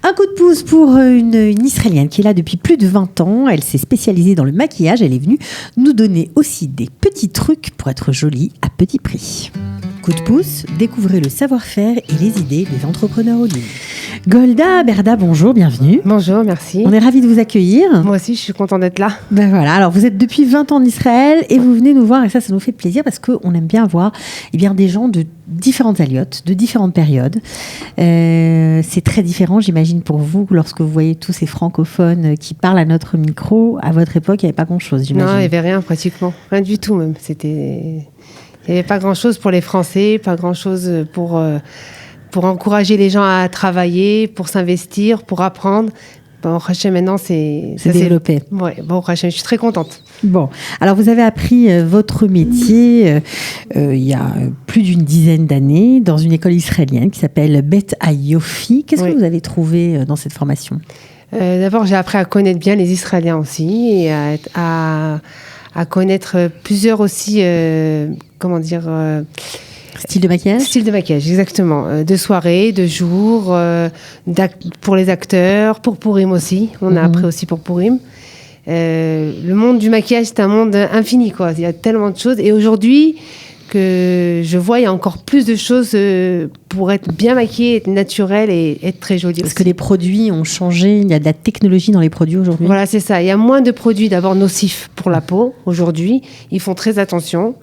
Un coup de pouce pour une Israélienne qui est là depuis plus de 20 ans. Elle s'est spécialisée dans le maquillage. Elle est venue nous donner aussi des petits trucs pour être jolie à petit prix. Coup de pouce, découvrez le savoir-faire et les idées des entrepreneurs au ligne. Golda Berda, bonjour, bienvenue. Bonjour, merci. On est ravis de vous accueillir. Moi aussi, je suis contente d'être là. Ben voilà, alors vous êtes depuis 20 ans en Israël et vous venez nous voir et ça nous fait plaisir parce qu'on aime bien voir des gens de différentes aliotes, de différentes périodes. C'est très différent, j'imagine, pour vous, lorsque vous voyez tous ces francophones qui parlent à notre micro. À votre époque, il n'y avait pas grand-chose, j'imagine. Non, il n'y avait rien pratiquement, rien du tout même. Il n'y avait pas grand-chose pour les Français, pas grand-chose pour encourager les gens à travailler, pour s'investir, pour apprendre. Bon, Hachem, maintenant, c'est développé. Oui, bon, Hachem, je suis très contente. Bon, alors vous avez appris votre métier il y a plus d'une dizaine d'années dans une école israélienne qui s'appelle Bet Ayofi. Qu'est-ce que vous avez trouvé dans cette formation ? D'abord, j'ai appris à connaître bien les Israéliens aussi et à connaître plusieurs aussi, style de maquillage ? Style de maquillage, exactement. De soirée, de jour, pour les acteurs, pour Purim aussi. On a appris aussi pour Purim. Le monde du maquillage, c'est un monde infini, quoi. Il y a tellement de choses. Et aujourd'hui, que je vois, il y a encore plus de choses pour être bien maquillée, être naturelle et être très jolie. Parce que les produits ont changé, il y a de la technologie dans les produits aujourd'hui. Voilà, c'est ça. Il y a moins de produits d'abord nocifs pour la peau aujourd'hui. Ils font très attention.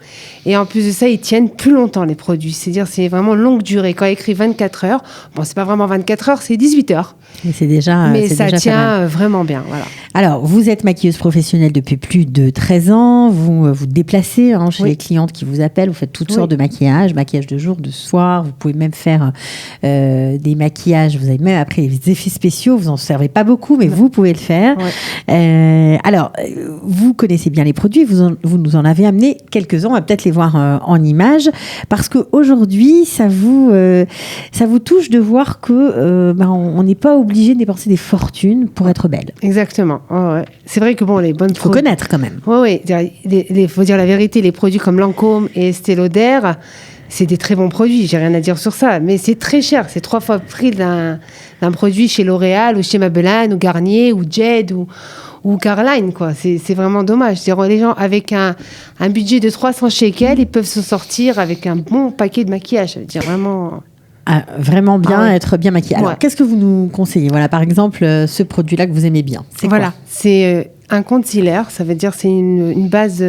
Et en plus de ça, ils tiennent plus longtemps, les produits. C'est-à-dire, c'est vraiment longue durée. Quand il écrit 24 heures, bon, c'est pas vraiment 24 heures, c'est 18 heures. Mais c'est déjà. Mais ça tient vraiment bien. Voilà. Alors, vous êtes maquilleuse professionnelle depuis plus de 13 ans. Vous vous déplacez chez les clientes qui vous appellent. Vous faites toutes sortes de maquillage de jour, de soir. Vous pouvez même faire des maquillages. Vous avez même appris les effets spéciaux. Vous n'en servez pas beaucoup, mais vous pouvez le faire. Ouais. Alors, vous connaissez bien les produits. Vous nous en avez amené quelques-uns. On va peut-être les voir en images. Parce qu'aujourd'hui, ça vous touche de voir que on n'est pas obligé de dépenser des fortunes pour être belle. Exactement. Ouais. C'est vrai que les bonnes produits... Il faut connaître quand même. Oui. Il faut dire la vérité. Les produits comme Lancôme et Estée Lauder, c'est des très bons produits. J'ai rien à dire sur ça. Mais c'est très cher. C'est 3 fois le prix d'un produit chez L'Oréal ou chez Maybelline ou Garnier ou Jed ou Caroline, quoi. C'est vraiment dommage. Les gens avec un budget de 300 shekels, ils peuvent se sortir avec un bon paquet de maquillage. Ça veut dire vraiment... vraiment bien, être bien maquillée. Alors, qu'est-ce que vous nous conseillez ? Voilà, par exemple, ce produit-là que vous aimez bien. C'est quoi ? C'est un concealer. Ça veut dire c'est une base...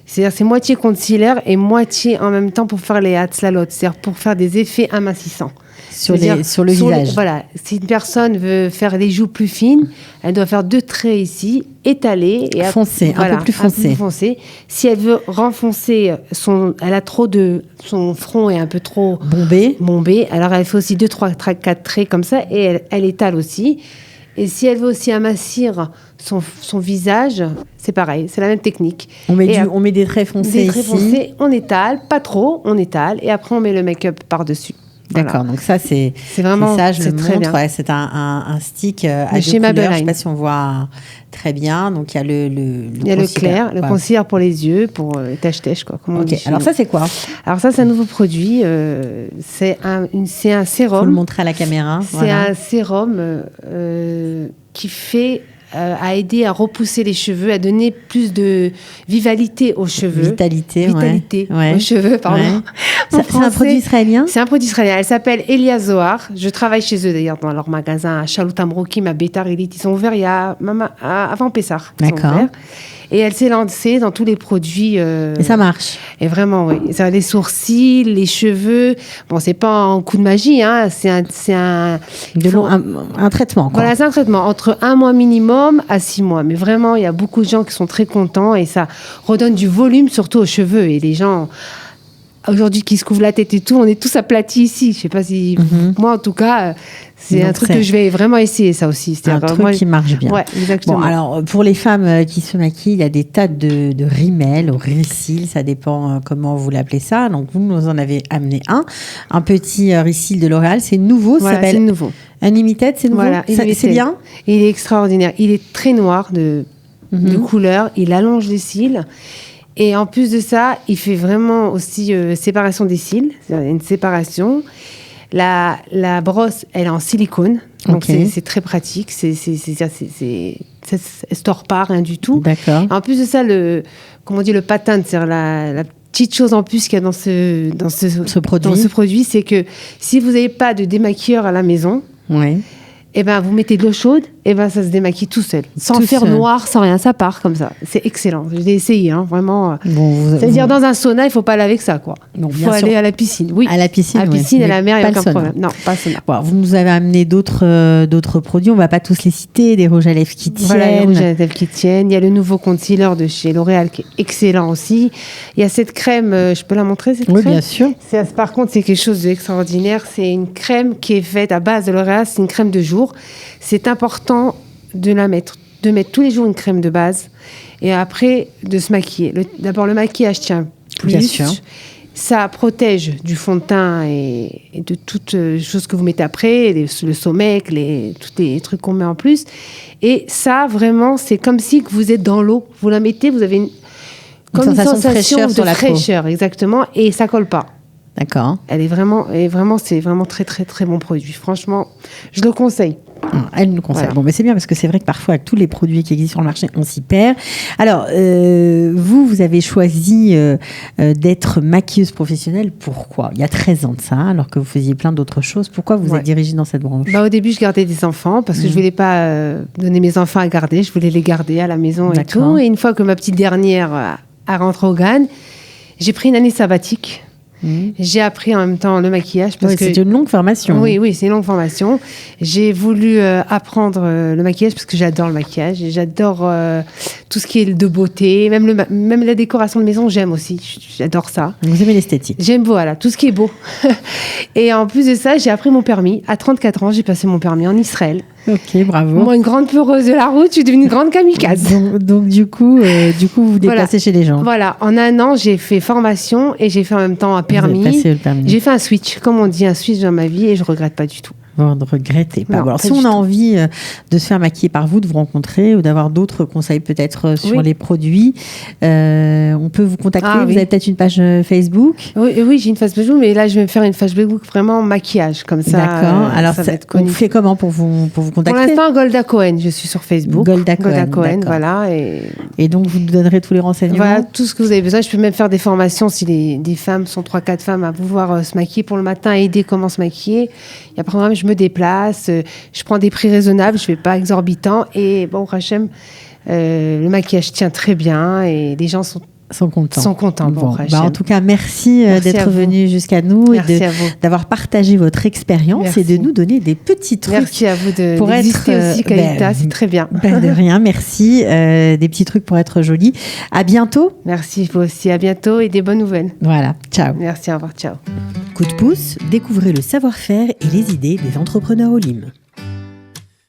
c'est-à-dire c'est moitié concealer et moitié en même temps pour faire les hatzlalot. C'est-à-dire pour faire des effets amincissants. Sur le visage. Voilà. Si une personne veut faire les joues plus fines, elle doit faire 2 traits ici, étalés. Et foncé, un peu plus foncé. Si elle veut renfoncer elle a trop son front est un peu trop bombé. Alors elle fait aussi 2, 3, 4 traits comme ça et elle étale aussi. Et si elle veut aussi amincir son visage, c'est pareil, c'est la même technique. On met des traits foncés ici. On étale, pas trop, on étale. Et après, on met le make-up par-dessus. D'accord, donc ça, c'est vraiment ça, je le très montre. bien. C'est un stick à 2 couleurs. Je ne sais pas si on voit très bien. Donc, il y a le clair, le concealer pour les yeux, pour tâche-tèche, quoi. Alors, ça, c'est quoi ? Alors, ça, c'est un nouveau produit. C'est un sérum. Il faut le montrer à la caméra. C'est un sérum qui fait... à aider à repousser les cheveux, à donner plus de vivalité aux cheveux. Vitalité aux cheveux, pardon. Ouais. C'est un produit israélien ? C'est un produit israélien. Elle s'appelle Elia Zohar. Je travaille chez eux d'ailleurs dans leur magasin à Shalut Amrokim, à Beitar Elite. Ils sont ouverts avant Pessah. D'accord. Et elle s'est lancée dans tous les produits. Et ça marche. Et vraiment, oui. Les sourcils, les cheveux. Bon, c'est pas un coup de magie, hein. C'est un traitement, quoi. Voilà, c'est un traitement entre 1 mois minimum à 6 mois. Mais vraiment, il y a beaucoup de gens qui sont très contents et ça redonne du volume, surtout aux cheveux. Et les gens, aujourd'hui, qui se couvrent la tête et tout, on est tous aplatis ici. Je sais pas si... Moi, en tout cas... C'est un truc que je vais vraiment essayer, ça aussi. C'est un truc qui marche bien. Ouais, exactement. Bon, alors, pour les femmes qui se maquillent, il y a des tas de rimel ou risil, ça dépend comment vous l'appelez ça. Donc, vous nous en avez amené un petit risil de L'Oréal. C'est nouveau, ça s'appelle... c'est nouveau. Unlimited, c'est nouveau. Voilà, c'est bien. Il est extraordinaire. Il est très noir de couleur. Il allonge les cils. Et en plus de ça, il fait vraiment aussi séparation des cils. C'est-à-dire une séparation... La brosse, elle est en silicone. Donc, Ok. c'est très pratique. Ça ne store pas, rien du tout. D'accord. En plus de ça, le pattern, c'est-à-dire la petite chose en plus qu'il y a dans ce produit, c'est que si vous n'avez pas de démaquilleur à la maison, Ouais. et ben vous mettez de l'eau chaude, et ben ça se démaquille tout seul, sans Tout faire seul. noir, sans rien, ça part comme ça. C'est excellent. Je l'ai essayé, hein, vraiment. Bon, C'est-à-dire dans un sauna, il faut pas laver que ça, quoi. Bon, Il bien faut sûr. aller à la piscine. Oui. À la piscine, À la ouais. piscine et à Mais la mer, il n'y pas a le aucun sauna. problème. Non, pas le sauna. Bon, vous nous avez amené d'autres produits. On va pas tous les citer. Des rouges à lèvres qui tiennent. Voilà, les rouges à lèvres qui tiennent. Il y a le nouveau concealer de chez L'Oréal qui est excellent aussi. Il y a cette crème, je peux la montrer cette Oui, crème bien sûr. Par contre, c'est quelque chose d'extraordinaire. C'est une crème qui est faite à base de L'Oréal. C'est une crème de jour. C'est important de mettre tous les jours une crème de base et après de se maquiller. D'abord, le maquillage tient plus. Bien sûr. Ça protège du fond de teint et de toutes choses que vous mettez après, le sommeil, tous les trucs qu'on met en plus. Et ça, vraiment, c'est comme si que vous êtes dans l'eau. Vous la mettez, vous avez une sensation de fraîcheur sur la peau. fraîcheur, exactement, et ça colle pas. D'accord. C'est vraiment très, très, très bon produit. Franchement, je le conseille. Elle nous conseille. Voilà. Bon, mais c'est bien parce que c'est vrai que parfois, avec tous les produits qui existent sur le marché, on s'y perd. Alors, vous avez choisi d'être maquilleuse professionnelle. Pourquoi ? Il y a 13 ans de ça, alors que vous faisiez plein d'autres choses. Pourquoi vous êtes dirigée dans cette branche ? Au début, je gardais des enfants parce que je voulais pas donner mes enfants à garder. Je voulais les garder à la maison et D'accord. tout. Et une fois que ma petite dernière a rentré au GAN, j'ai pris une année sabbatique. J'ai appris en même temps le maquillage parce que c'est une longue formation. Oui, c'est une longue formation. J'ai voulu apprendre le maquillage parce que j'adore le maquillage et j'adore tout ce qui est de beauté, même la décoration de maison, j'aime aussi. J'adore ça. Vous aimez l'esthétique. J'aime voilà, tout ce qui est beau. Et en plus de ça, j'ai appris mon permis. À 34 ans, j'ai passé mon permis en Israël. Ok, bravo. Moi, une grande peureuse de la route, je suis devenue une grande kamikaze. Donc du coup, vous vous déplacez chez les gens. Voilà, en un an, j'ai fait formation et j'ai fait en même temps un permis. Vous avez passé le permis. J'ai fait un switch, comme on dit, un switch dans ma vie et je regrette pas du tout. Vous ne regrettez pas. Non, Bon, alors, pas si du on a tout. envie de se faire maquiller par vous, de vous rencontrer ou d'avoir d'autres conseils peut-être sur Oui. les produits, on peut vous contacter. Ah, vous oui. avez peut-être une page Facebook. Oui, j'ai une face Facebook, mais là, je vais me faire une face Facebook vraiment maquillage, comme ça. D'accord. Alors, ça va être on connu. fait comment pour vous Pour contacter ? l'instant, Golda Cohen, je suis sur Facebook. Golda Cohen, d'accord. voilà. Et donc, vous nous donnerez tous les renseignements. Voilà, tout ce que vous avez besoin. Je peux même faire des formations si des femmes sont 3-4 femmes à pouvoir se maquiller pour le matin, aider comment se maquiller. Il y a un programme, je me déplace, je prends des prix raisonnables, je ne fais pas exorbitant. Et bon, Rachem, le maquillage tient très bien et les gens sont contents. Bon, Rachem. En tout cas, merci Merci à d'être vous. venu jusqu'à nous Merci et à vous. d'avoir partagé votre expérience Merci. et de nous donner des petits trucs. Merci à vous pour d'exister être, aussi, Kalita, c'est très bien. De rien, merci. Des petits trucs pour être jolie. À bientôt. Merci, vous aussi. À bientôt et des bonnes nouvelles. Voilà, ciao. Merci, au revoir, ciao. Coup de pouce, découvrez le savoir-faire et les idées des entrepreneurs Olim.